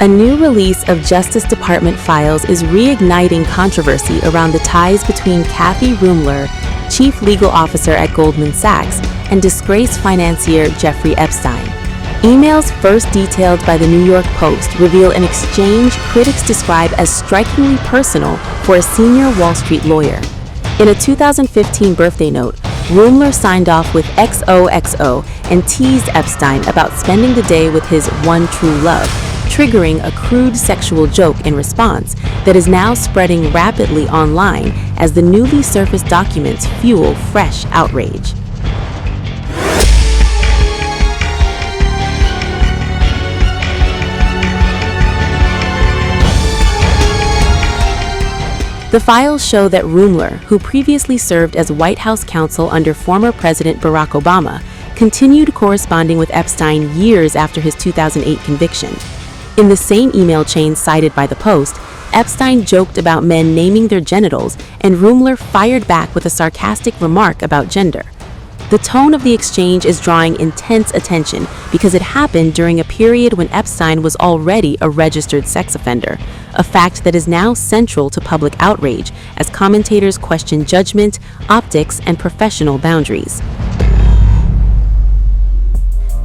A new release of Justice Department files is reigniting controversy around the ties between Kathy Ruemmler, chief legal officer at Goldman Sachs, and disgraced financier Jeffrey Epstein. Emails first detailed by the New York Post reveal an exchange critics describe as strikingly personal for a senior Wall Street lawyer. In a 2015 birthday note, Ruemmler signed off with XOXO and teased Epstein about spending the day with his one true love, triggering a crude sexual joke in response that is now spreading rapidly online as the newly surfaced documents fuel fresh outrage. The files show that Ruemmler, who previously served as White House counsel under former President Barack Obama, continued corresponding with Epstein years after his 2008 conviction. In the same email chain cited by the Post, Epstein joked about men naming their genitals, and Ruemmler fired back with a sarcastic remark about gender. The tone of the exchange is drawing intense attention because it happened during a period when Epstein was already a registered sex offender, a fact that is now central to public outrage as commentators question judgment, optics, and professional boundaries.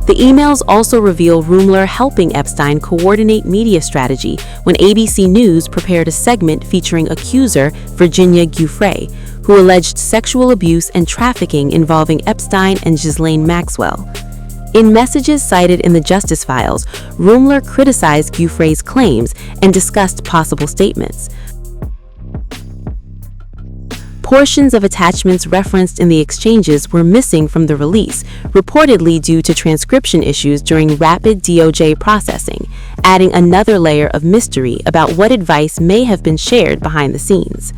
The emails also reveal Ruemmler helping Epstein coordinate media strategy when ABC News prepared a segment featuring accuser Virginia Giuffre, who alleged sexual abuse and trafficking involving Epstein and Ghislaine Maxwell. In messages cited in the Justice Files, Ruemmler criticized Giuffre's claims and discussed possible statements. Portions of attachments referenced in the exchanges were missing from the release, reportedly due to transcription issues during rapid DOJ processing, adding another layer of mystery about what advice may have been shared behind the scenes.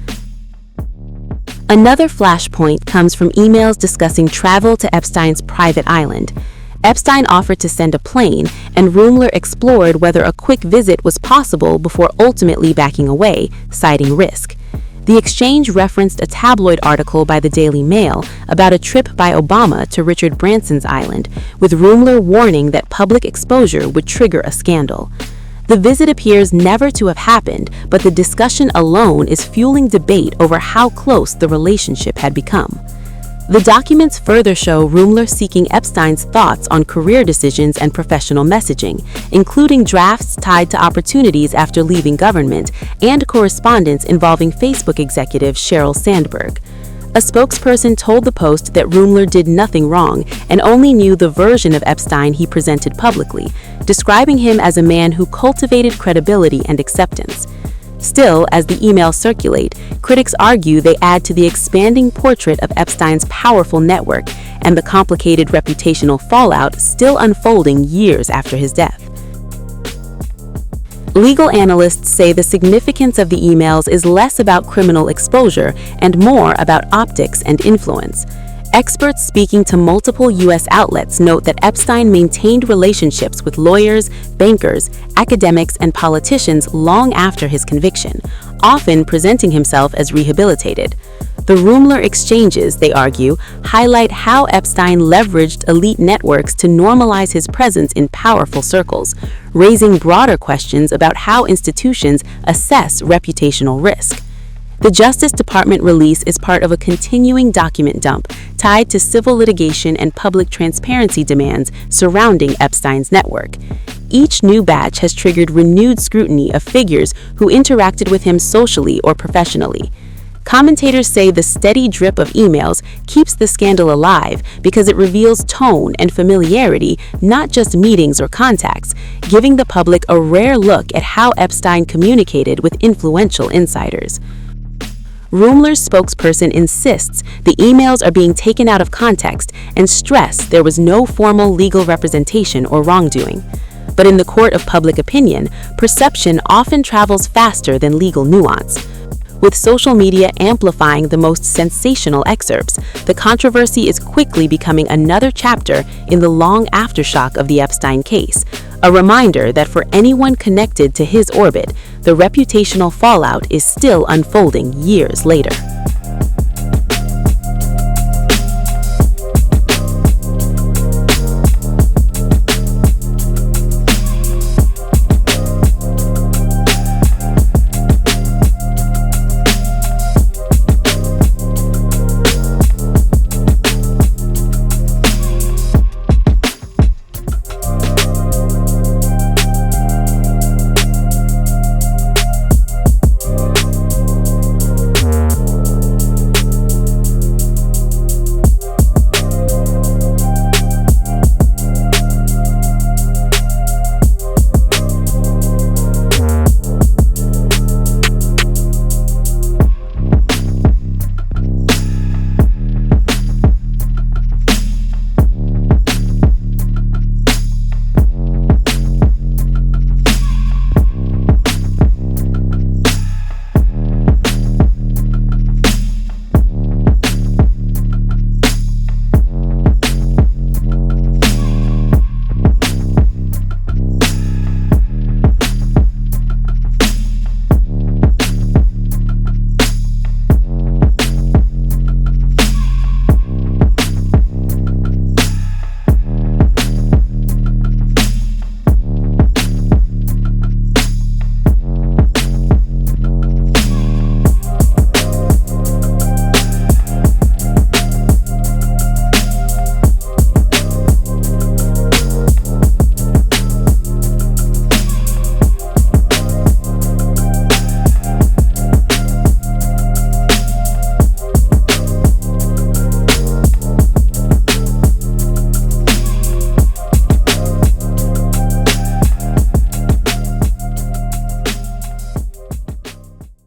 Another flashpoint comes from emails discussing travel to Epstein's private island. Epstein offered to send a plane, and Ruemmler explored whether a quick visit was possible before ultimately backing away, citing risk. The exchange referenced a tabloid article by the Daily Mail about a trip by Obama to Richard Branson's island, with Ruemmler warning that public exposure would trigger a scandal. The visit appears never to have happened, but the discussion alone is fueling debate over how close the relationship had become. The documents further show Ruemmler seeking Epstein's thoughts on career decisions and professional messaging, including drafts tied to opportunities after leaving government and correspondence involving Facebook executive Sheryl Sandberg. A spokesperson told the Post that Ruemmler did nothing wrong and only knew the version of Epstein he presented publicly, describing him as a man who cultivated credibility and acceptance. Still, as the emails circulate, critics argue they add to the expanding portrait of Epstein's powerful network and the complicated reputational fallout still unfolding years after his death. Legal analysts say the significance of the emails is less about criminal exposure and more about optics and influence. Experts speaking to multiple U.S. outlets note that Epstein maintained relationships with lawyers, bankers, academics, and politicians long after his conviction, often presenting himself as rehabilitated. The Ruemmler exchanges, they argue, highlight how Epstein leveraged elite networks to normalize his presence in powerful circles, raising broader questions about how institutions assess reputational risk. The Justice Department release is part of a continuing document dump tied to civil litigation and public transparency demands surrounding Epstein's network. Each new batch has triggered renewed scrutiny of figures who interacted with him socially or professionally. Commentators say the steady drip of emails keeps the scandal alive because it reveals tone and familiarity, not just meetings or contacts, giving the public a rare look at how Epstein communicated with influential insiders. Ruemmler's spokesperson insists the emails are being taken out of context and stress there was no formal legal representation or wrongdoing. But in the court of public opinion, perception often travels faster than legal nuance. With social media amplifying the most sensational excerpts, the controversy is quickly becoming another chapter in the long aftershock of the Epstein case, a reminder that for anyone connected to his orbit, the reputational fallout is still unfolding years later.